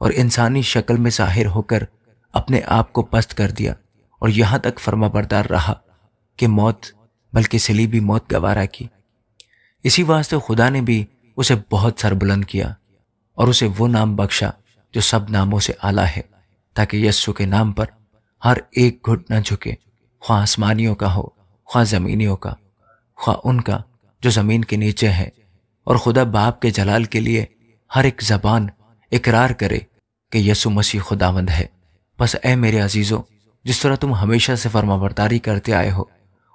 اور انسانی شکل میں ظاہر ہو کر اپنے آپ کو پست کر دیا اور یہاں تک فرما بردار رہا کہ موت بلکہ صلیبی موت گوارا کی۔ اسی واسطے خدا نے بھی اسے بہت سربلند کیا اور اسے وہ نام بخشا جو سب ناموں سے اعلیٰ ہے، تاکہ یسوع کے نام پر ہر ایک گھٹ نہ جھکے، خواہ آسمانیوں کا ہو، خواہ زمینیوں کا، خواہ ان کا جو زمین کے نیچے ہے، اور خدا باپ کے جلال کے لیے ہر ایک زبان اقرار کرے کہ یسوع مسیح خداوند ہے۔ بس اے میرے عزیزو، جس طرح تم ہمیشہ سے فرما برداری کرتے آئے ہو،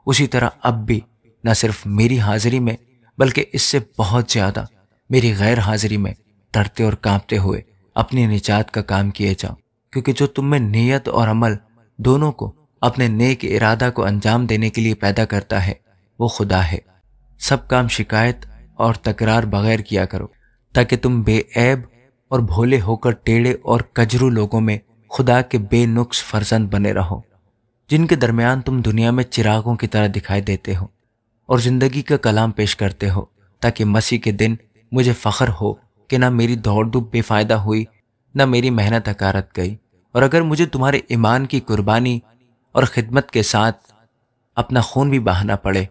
اسی طرح اب بھی نہ صرف میری حاضری میں بلکہ اس سے بہت زیادہ میری غیر حاضری میں ڈرتے اور کانپتے ہوئے اپنی نجات کا کام کیے جاؤ، کیونکہ جو تم میں نیت اور عمل دونوں کو اپنے نیک ارادہ کو انجام دینے کے لیے پیدا کرتا ہے وہ خدا ہے۔ سب کام شکایت اور تکرار بغیر کیا کرو، تاکہ تم بے عیب اور بھولے ہو کر ٹیڑے اور کجرو لوگوں میں خدا کے بے نقص فرزند بنے رہو، جن کے درمیان تم دنیا میں چراغوں کی طرح دکھائی دیتے ہو اور زندگی کا کلام پیش کرتے ہو، تاکہ مسیح کے دن مجھے فخر ہو کہ نہ میری دوڑ دھوپ بے فائدہ ہوئی، نہ میری محنت اکارت گئی، اور اگر مجھے تمہارے ایمان کی قربانی اور خدمت کے ساتھ اپنا خون بھی بہانا پڑے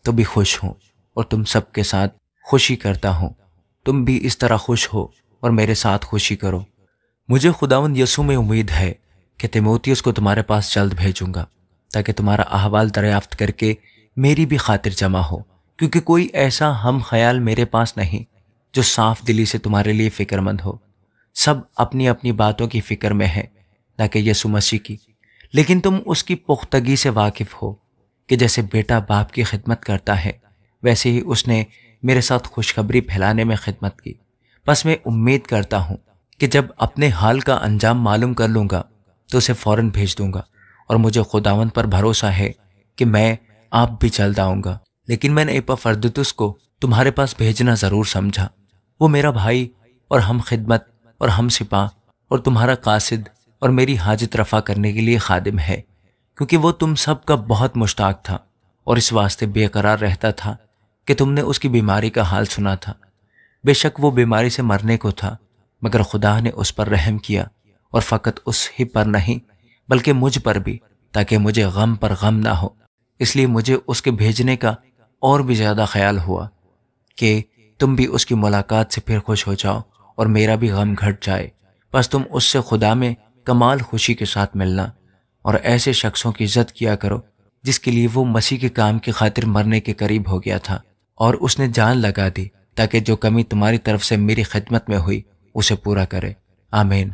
تو بھی خوش ہوں، اور تم سب کے ساتھ خوشی کرتا ہوں۔ تم بھی اس طرح خوش ہو اور میرے ساتھ خوشی کرو۔ مجھے خداوند یسوع میں امید ہے کہ تیموتھیوس کو تمہارے پاس جلد بھیجوں گا، تاکہ تمہارا احوال دریافت کر کے میری بھی خاطر جمع ہو، کیونکہ کوئی ایسا ہم خیال میرے پاس نہیں جو صاف دلی سے تمہارے لیے فکر مند ہو۔ سب اپنی اپنی باتوں کی فکر میں ہے، نہ کہ یسوع مسیح کی، لیکن تم اس کی پختگی سے واقف ہو کہ جیسے بیٹا باپ کی خدمت کرتا ہے، ویسے ہی اس نے میرے ساتھ خوشخبری پھیلانے میں خدمت کی۔ بس میں امید کرتا ہوں کہ جب اپنے حال کا انجام معلوم کر لوں گا تو اسے فوراً بھیج دوں گا، اور مجھے خداوند پر بھروسہ ہے کہ میں آپ بھی جلد آؤں گا۔ لیکن میں نے ایپافردیتس کو تمہارے پاس بھیجنا ضرور سمجھا۔ وہ میرا بھائی اور ہم خدمت اور ہم سپاہ اور تمہارا قاصد اور میری حاجت رفع کرنے کے لیے خادم ہے، کیونکہ وہ تم سب کا بہت مشتاق تھا اور اس واسطے بے قرار رہتا تھا کہ تم نے اس کی بیماری کا حال سنا تھا۔ بے شک وہ بیماری سے مرنے کو تھا، مگر خدا نے اس پر رحم کیا، اور فقط اس ہی پر نہیں بلکہ مجھ پر بھی، تاکہ مجھے غم پر غم نہ ہو۔ اس لیے مجھے اس کے بھیجنے کا اور بھی زیادہ خیال ہوا کہ تم بھی اس کی ملاقات سے پھر خوش ہو جاؤ اور میرا بھی غم گھٹ جائے۔ بس تم اس سے خدا میں کمال خوشی کے ساتھ ملنا اور ایسے شخصوں کی عزت کیا کرو جس کے لیے وہ مسیح کے کام کی خاطر مرنے کے قریب ہو گیا تھا، اور اس نے جان لگا دی، تاکہ جو کمی تمہاری طرف سے میری خدمت میں ہوئی اسے پورا کرے۔ آمین۔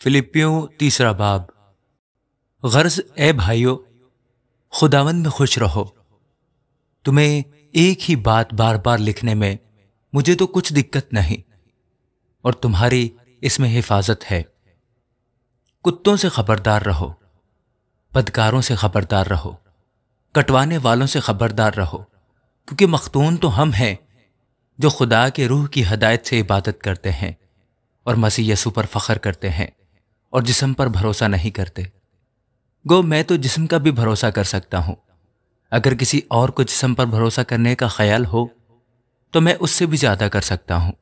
فلپیوں 3 باب۔ غرض اے بھائیو، خداوند میں خوش رہو۔ تمہیں ایک ہی بات بار بار لکھنے میں مجھے تو کچھ دقت نہیں، اور تمہاری اس میں حفاظت ہے۔ کتوں سے خبردار رہو، بدکاروں سے خبردار رہو، کٹوانے والوں سے خبردار رہو، کیونکہ مختون تو ہم ہیں جو خدا کے روح کی ہدایت سے عبادت کرتے ہیں اور مسیح یسوع پر فخر کرتے ہیں اور جسم پر بھروسہ نہیں کرتے۔ گو میں تو جسم کا بھی بھروسہ کر سکتا ہوں، اگر کسی اور کو جسم پر بھروسہ کرنے کا خیال ہو تو میں اس سے بھی زیادہ کر سکتا ہوں۔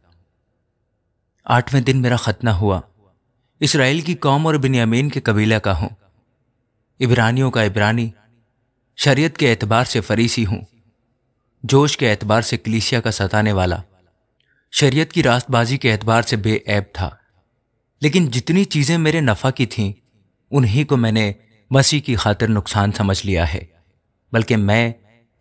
8ویں دن میرا ختنہ ہوا۔ اسرائیل کی قوم اور بنیامین کے قبیلہ کا ہوں، عبرانیوں کا عبرانی، شریعت کے اعتبار سے فریسی ہوں، جوش کے اعتبار سے کلیسیا کا ستانے والا، شریعت کی راست بازی کے اعتبار سے بے عیب تھا۔ لیکن جتنی چیزیں میرے نفع کی تھیں انہی کو میں نے مسیح کی خاطر نقصان سمجھ لیا ہے، بلکہ میں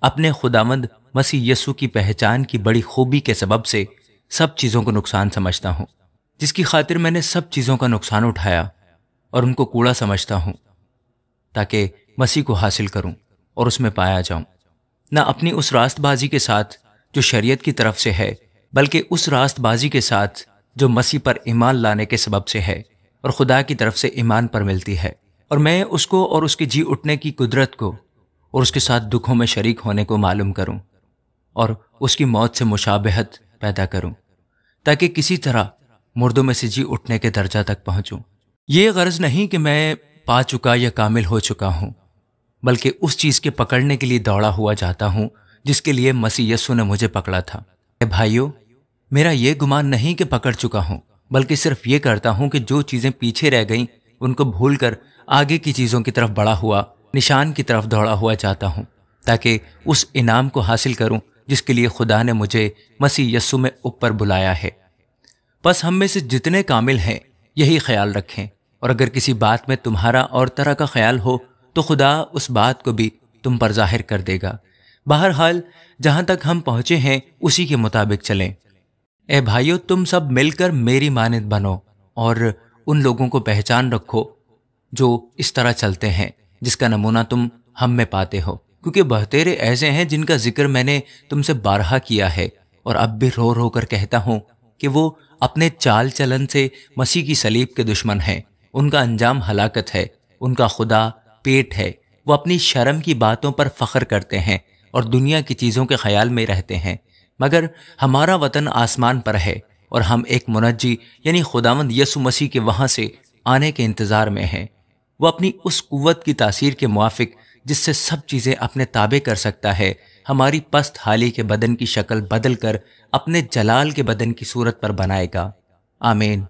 اپنے خداوند مسیح یسوع کی پہچان کی بڑی خوبی کے سبب سے سب چیزوں کو نقصان سمجھتا ہوں، جس کی خاطر میں نے سب چیزوں کا نقصان اٹھایا اور ان کو کوڑا سمجھتا ہوں، تاکہ مسیح کو حاصل کروں اور اس میں پایا جاؤں، نہ اپنی اس راست بازی کے ساتھ جو شریعت کی طرف سے ہے، بلکہ اس راست بازی کے ساتھ جو مسیح پر ایمان لانے کے سبب سے ہے اور خدا کی طرف سے ایمان پر ملتی ہے، اور میں اس کو اور اس کے جی اٹھنے کی قدرت کو اور اس کے ساتھ دکھوں میں شریک ہونے کو معلوم کروں اور اس کی موت سے مشابہت پیدا کروں، تاکہ کسی طرح مردوں میں سے جی اٹھنے کے درجہ تک پہنچوں۔ یہ غرض نہیں کہ میں پا چکا یا کامل ہو چکا ہوں، بلکہ اس چیز کے پکڑنے کے لیے دوڑا ہوا جاتا ہوں جس کے لیے مسیح یسوع نے مجھے پکڑا تھا۔ اے بھائیو، میرا یہ گمان نہیں کہ پکڑ چکا ہوں، بلکہ صرف یہ کرتا ہوں کہ جو چیزیں پیچھے رہ گئیں ان کو بھول کر آگے کی چیزوں کی طرف بڑھا ہوا نشان کی طرف دوڑا ہوا جاتا ہوں، تاکہ اس انعام کو حاصل کروں جس کے لیے خدا نے مجھے مسیح یسوع میں اوپر بلایا ہے۔ بس ہم میں سے جتنے کامل ہیں یہی خیال رکھیں، اور اگر کسی بات میں تمہارا اور طرح کا خیال ہو تو خدا اس بات کو بھی تم پر ظاہر کر دے گا۔ بہرحال جہاں تک ہم پہنچے ہیں اسی کے مطابق چلیں۔ اے بھائیو، تم سب مل کر میری مانند بنو اور ان لوگوں کو پہچان رکھو جو اس طرح چلتے ہیں جس کا نمونہ تم ہم میں پاتے ہو، کیونکہ بہتیرے ایسے ہیں جن کا ذکر میں نے تم سے بارہا کیا ہے اور اب بھی رو رو کر کہتا ہوں کہ وہ اپنے چال چلن سے مسیح کی صلیب کے دشمن ہیں، ان کا انجام ہلاکت ہے، ان کا خدا پیٹ ہے، وہ اپنی شرم کی باتوں پر فخر کرتے ہیں اور دنیا کی چیزوں کے خیال میں رہتے ہیں، مگر ہمارا وطن آسمان پر ہے اور ہم ایک منجی یعنی خداوند یسوع مسیح کے وہاں سے آنے کے انتظار میں ہیں۔ وہ اپنی اس قوت کی تاثیر کے موافق جس سے سب چیزیں اپنے تابع کر سکتا ہے ہماری پست حالی کے بدن کی شکل بدل کر اپنے جلال کے بدن کی صورت پر بنائے گا۔ آمین۔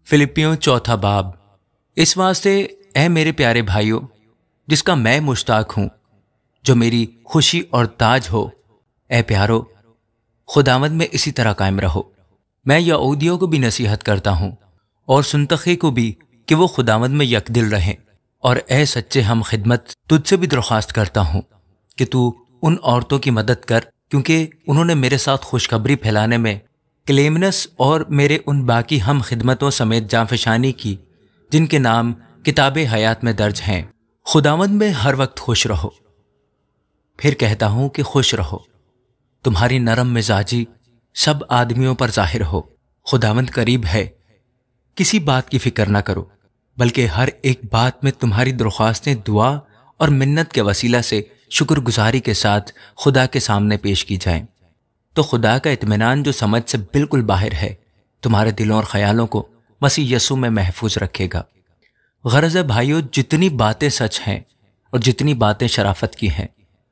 فلپیوں 4 باب۔ اس واسطے اے میرے پیارے بھائیوں، جس کا میں مشتاق ہوں، جو میری خوشی اور تاج ہو، اے پیارو، خداوند میں اسی طرح قائم رہو۔ میں یہودیوں کو بھی نصیحت کرتا ہوں اور سنتخے کو بھی کہ وہ خداوند میں یکدل رہیں، اور اے سچے ہم خدمت، تجھ سے بھی درخواست کرتا ہوں کہ تو ان عورتوں کی مدد کر، کیونکہ انہوں نے میرے ساتھ خوشخبری پھیلانے میں کلیمنس اور میرے ان باقی ہم خدمتوں سمیت جانفشانی کی جن کے نام کتاب حیات میں درج ہیں۔ خداوند میں ہر وقت خوش رہو۔ پھر کہتا ہوں کہ خوش رہو۔ تمہاری نرم مزاجی سب آدمیوں پر ظاہر ہو۔ خداوند قریب ہے۔ کسی بات کی فکر نہ کرو، بلکہ ہر ایک بات میں تمہاری درخواستیں دعا اور منت کے وسیلہ سے شکر گزاری کے ساتھ خدا کے سامنے پیش کی جائیں، تو خدا کا اطمینان جو سمجھ سے بالکل باہر ہے تمہارے دلوں اور خیالوں کو مسیح یسوع میں محفوظ رکھے گا۔ غرض ہے بھائیو، جتنی باتیں سچ ہیں اور جتنی باتیں شرافت کی ہیں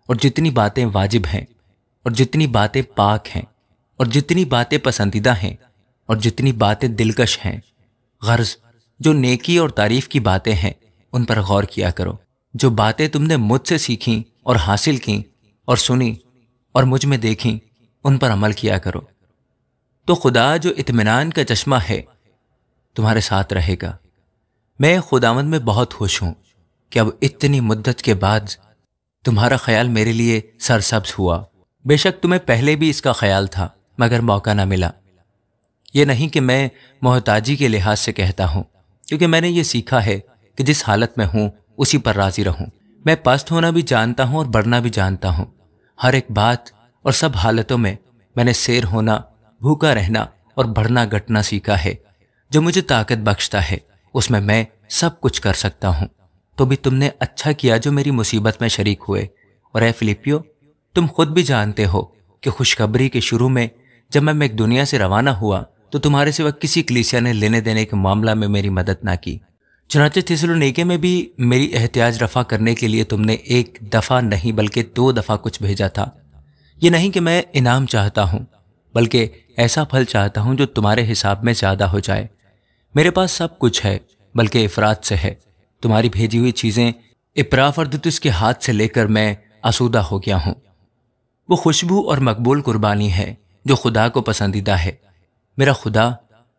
اور جتنی باتیں واجب ہیں اور جتنی باتیں پاک ہیں اور جتنی باتیں پسندیدہ ہیں اور جتنی باتیں دلکش ہیں، غرض جو نیکی اور تعریف کی باتیں ہیں ان پر غور کیا کرو۔ جو باتیں تم نے مجھ سے سیکھیں اور حاصل کیں اور سنی اور مجھ میں دیکھیں ان پر عمل کیا کرو، تو خدا جو اطمینان کا چشمہ ہے تمہارے ساتھ رہے گا۔ میں خداوند میں بہت خوش ہوں کہ اب اتنی مدت کے بعد تمہارا خیال میرے لیے سرسبز ہوا۔ بے شک تمہیں پہلے بھی اس کا خیال تھا مگر موقع نہ ملا۔ یہ نہیں کہ میں محتاجی کے لحاظ سے کہتا ہوں، کیونکہ میں نے یہ سیکھا ہے کہ جس حالت میں ہوں اسی پر راضی رہوں۔ میں پست ہونا بھی جانتا ہوں اور بڑھنا بھی جانتا ہوں۔ ہر ایک بات اور سب حالتوں میں میں نے سیر ہونا، بھوکا رہنا اور بڑھنا گھٹنا سیکھا ہے۔ جو مجھے طاقت بخشتا ہے اس میں سب کچھ کر سکتا ہوں۔ تو بھی تم نے اچھا کیا جو میری مصیبت میں شریک ہوئے۔ اور اے فلپیو، تم خود بھی جانتے ہو کہ خوشخبری کے شروع میں جب میں مقدونیہ سے روانہ ہوا تو تمہارے سوا کسی کلیسیا نے لینے دینے کے معاملہ میں میری مدد نہ کی۔ چنانچہ تھیسلونیکے میں بھی میری احتیاج رفع کرنے کے لیے تم نے 1 دفعہ نہیں بلکہ 2 دفعہ کچھ بھیجا تھا۔ یہ نہیں کہ میں انعام چاہتا ہوں، بلکہ ایسا پھل چاہتا ہوں جو تمہارے حساب میں زیادہ ہو جائے۔ میرے پاس سب کچھ ہے بلکہ افراط سے ہے۔ تمہاری بھیجی ہوئی چیزیں اپرافردتس کے ہاتھ سے لے کر میں آسودہ ہو گیا ہوں۔ وہ خوشبو اور مقبول قربانی ہے جو خدا کو پسندیدہ ہے۔ میرا خدا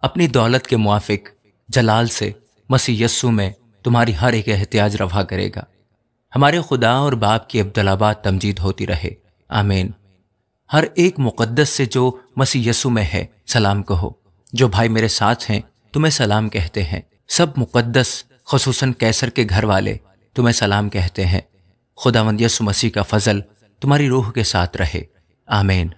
اپنی دولت کے موافق جلال سے مسیح یسوع میں تمہاری ہر ایک احتیاج رفع کرے گا۔ ہمارے خدا اور باپ کی عبدالآباد تمجید ہوتی رہے، آمین۔ ہر ایک مقدس سے جو مسیح یسوع میں ہے سلام کہو۔ جو بھائی میرے ساتھ ہیں تمہیں سلام کہتے ہیں۔ سب مقدس خصوصاً کیسر کے گھر والے تمہیں سلام کہتے ہیں۔ خداوند یسوع مسیح کا فضل تمہاری روح کے ساتھ رہے، آمین۔